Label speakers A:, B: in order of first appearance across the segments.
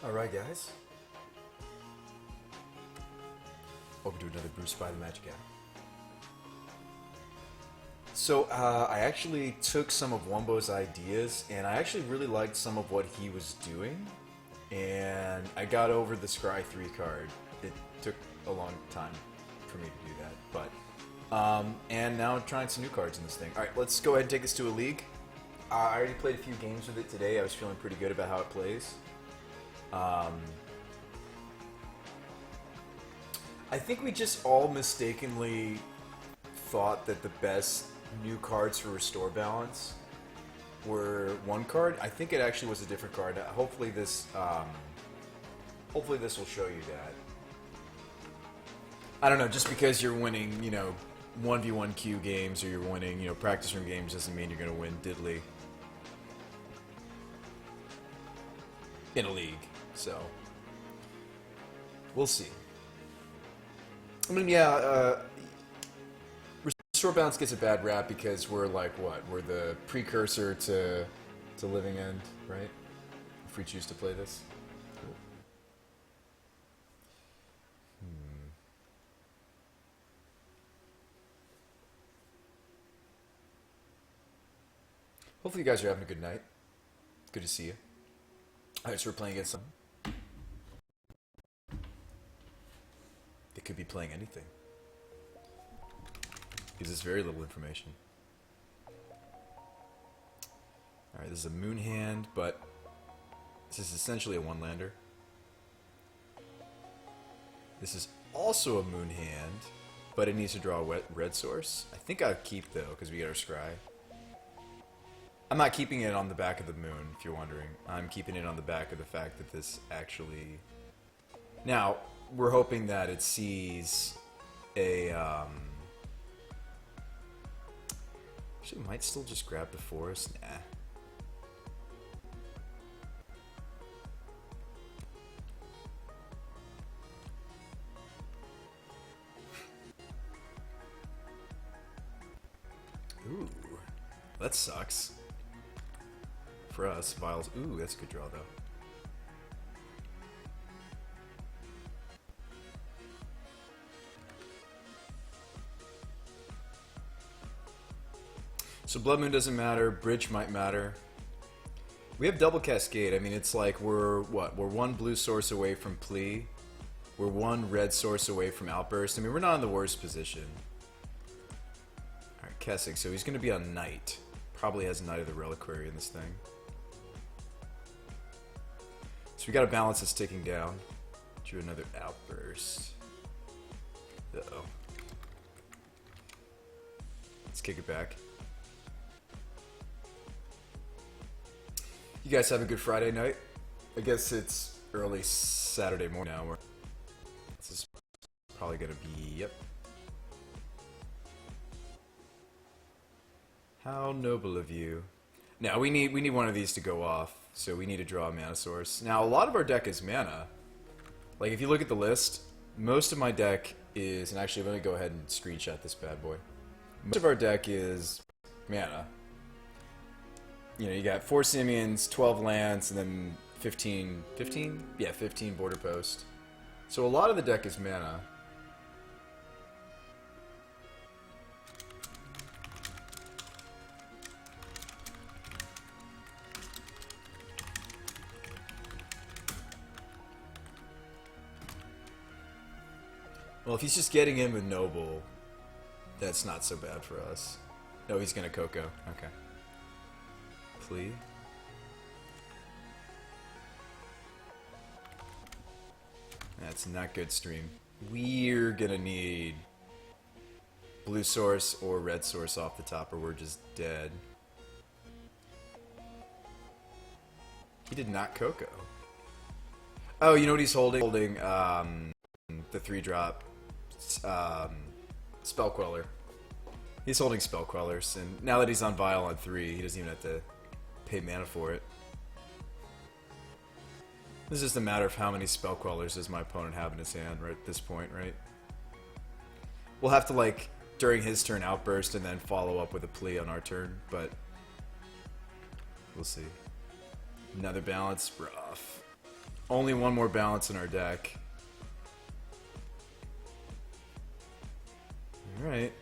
A: Alright guys, welcome to another BrewSpytheMagicGuy. So I actually took some of Wumbo's ideas and I actually really liked some of what he was doing, and I got over the Scry 3 card. It took a long time for me to do that, but and now I'm trying some new cards in this thing. Alright, let's go ahead and take this to a league. I already played a few games with it today. I was feeling pretty good about how it plays. I think we just all mistakenly thought that the best new cards for Restore Balance were one card. I think it actually was a different card. Hopefully this will show you that. I don't know, just because you're winning, 1v1 queue games or you're winning, practice room games doesn't mean you're going to win diddly in a league. So, we'll see. I mean, yeah, Restore Balance gets a bad rap because we're like, what? We're the precursor to Living End, right? If we choose to play this. Cool. Hopefully you guys are having a good night. Good to see you. Alright, so we're playing against some. They could be playing anything. Gives us very little information. Alright, this is a moon hand, but this is essentially a one-lander. This is also a moon hand, but it needs to draw a red source. I think I'll keep, though, because we get our scry. I'm not keeping it on the back of the moon, if you're wondering. I'm keeping it on the back of the fact that this actually... Now, we're hoping that it sees a... Actually, might still just grab the forest. Nah. Ooh, that sucks. For us, Vials. Ooh, that's a good draw, though. So Blood Moon doesn't matter. Bridge might matter. We have double Cascade. I mean, it's like we're what? We're one blue source away from Plea. We're one red source away from Outburst. I mean, we're not in the worst position. All right, Kessig. So he's going to be on Knight. Probably has Knight of the Reliquary in this thing. So we got to balance this ticking down. Drew another Outburst. Uh-oh. Let's kick it back. You guys have a good Friday night. I guess it's early Saturday morning now. This is probably going to be, yep. How noble of you. Now, we need one of these to go off. So we need to draw a mana source. Now, a lot of our deck is mana. Like, if you look at the list, most of my deck is... And actually, let me go ahead and screenshot this bad boy. Most of our deck is mana. You got 4 Simians, 12 lands, and then 15... 15? Yeah, 15 border post. So a lot of the deck is mana. Well, if he's just getting in with Noble, that's not so bad for us. No, he's gonna Coco. Okay. Plea. That's not good, stream. We're gonna need blue source or red source off the top, or we're just dead. He did not Coco. Oh, you know what he's holding? Holding the 3-drop Spell Queller. He's holding Spell Quellers, and now that he's on Vial on 3, he doesn't even have to pay mana for it. This is just a matter of how many Spell Quellers does my opponent have in his hand right at this point, right? We'll have to, like, during his turn, Outburst and then follow up with a Plea on our turn, but we'll see. Another balance, rough. only one more balance in our deck. Alright.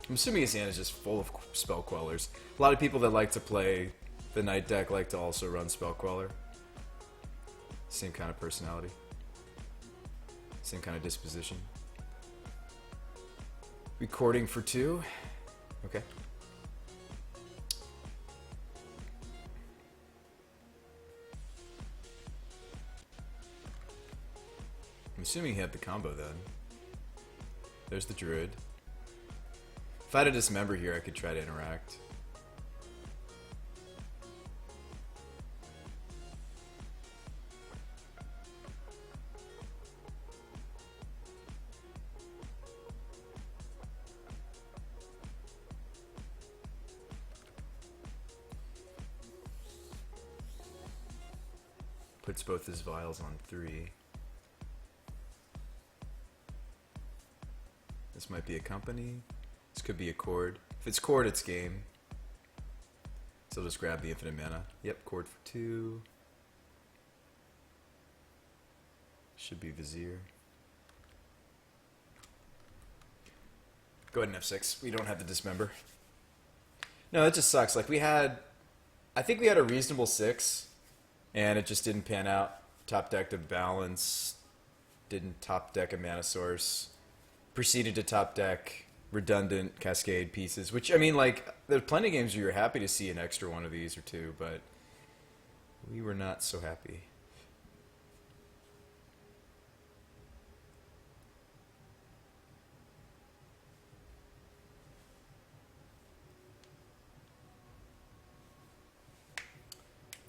A: I'm assuming his hand is just full of spell quellers. A lot of people that like to play the night deck like to also run spell queller. Same kind of personality. Same kind of disposition. Recording for 2. Okay. I'm assuming he had the combo then. There's the druid. If I had a dismember here, I could try to interact. Puts both his vials on 3. This might be a company. This could be a chord. If it's chord, it's game. So I'll just grab the infinite mana. Yep, chord for 2. Should be Vizier. Go ahead and F6. We don't have the dismember. No, that just sucks. Like I think we had a reasonable 6, and it just didn't pan out. Top decked a balance, didn't top deck a mana source, proceeded to top deck redundant cascade pieces, which, I mean, like, there's plenty of games where you're happy to see an extra one of these or two, but we were not so happy.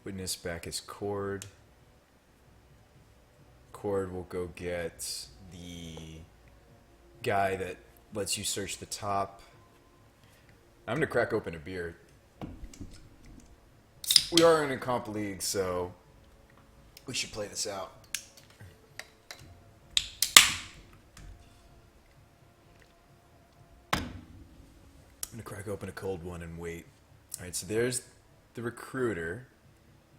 A: Witness back his chord. Chord will go get the guy that lets you search the top. I'm going to crack open a beer. We are in a comp league, so we should play this out. I'm going to crack open a cold one and wait. Alright, so there's the recruiter.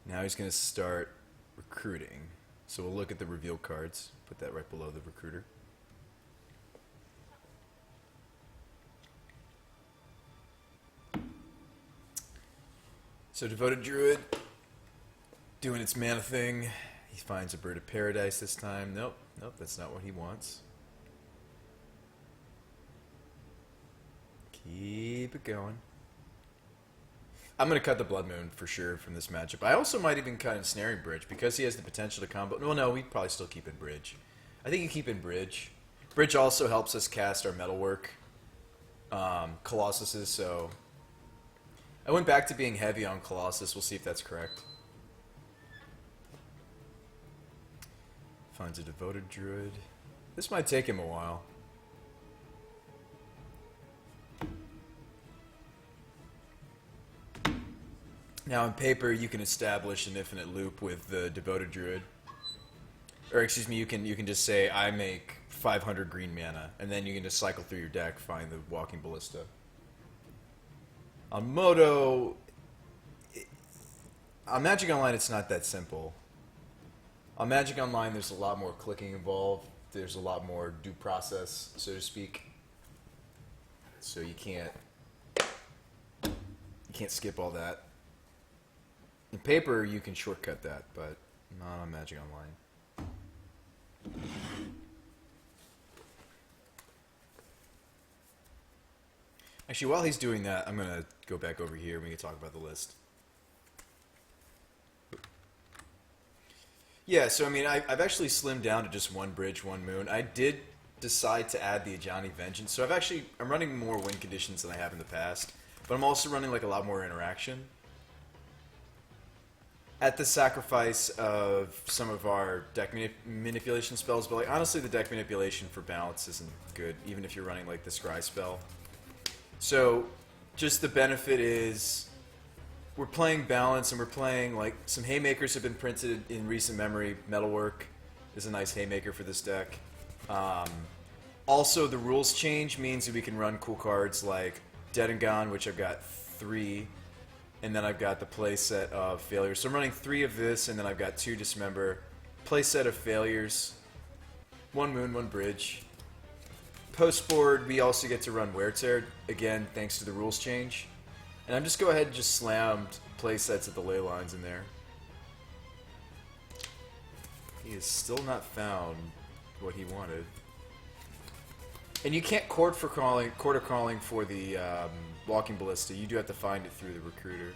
A: Now he's going to start recruiting. So we'll look at the reveal cards. Put that right below the recruiter. So Devoted Druid, doing its mana thing. He finds a Bird of Paradise this time. Nope, that's not what he wants. Keep it going. I'm going to cut the Blood Moon for sure from this matchup. I also might even cut Ensnaring Bridge because he has the potential to combo. Well, no, we'd probably still keep in Bridge. I think you keep in Bridge. Bridge also helps us cast our Metalwork Colossuses, so I went back to being heavy on Colossus. We'll see if that's correct. Finds a Devoted Druid. This might take him a while. Now, on paper, you can establish an infinite loop with the Devoted Druid. Or, excuse me, you can just say, I make 500 green mana, and then you can just cycle through your deck, find the Walking Ballista. On Moto, on Magic Online, it's not that simple. On Magic Online, there's a lot more clicking involved. There's a lot more due process, so to speak. So you can't skip all that. In paper, you can shortcut that, but not on Magic Online. Actually, while he's doing that, I'm going to go back over here and we can talk about the list. Yeah, so I mean, I've actually slimmed down to just one Bridge, one Moon. I did decide to add the Ajani Vengeance, so I'm running more win conditions than I have in the past, but I'm also running like a lot more interaction. At the sacrifice of some of our deck manipulation spells, but like honestly, the deck manipulation for balance isn't good, even if you're running like the Scry spell. So, just the benefit is we're playing balance and we're playing like some haymakers have been printed in recent memory. Metalwork is a nice haymaker for this deck. Also, the rules change means that we can run cool cards like Dead and Gone, which I've got 3. and then I've got the playset of failures. So I'm running 3 of this, and then I've got 2 dismember. Playset of failures. 1 moon, 1 bridge. Post board, we also get to run wear tear again, thanks to the rules change. And I'm just go ahead and just slammed playsets of the ley lines in there. He has still not found what he wanted. And you can't quarter crawling for the walking ballista. You do have to find it through the recruiter.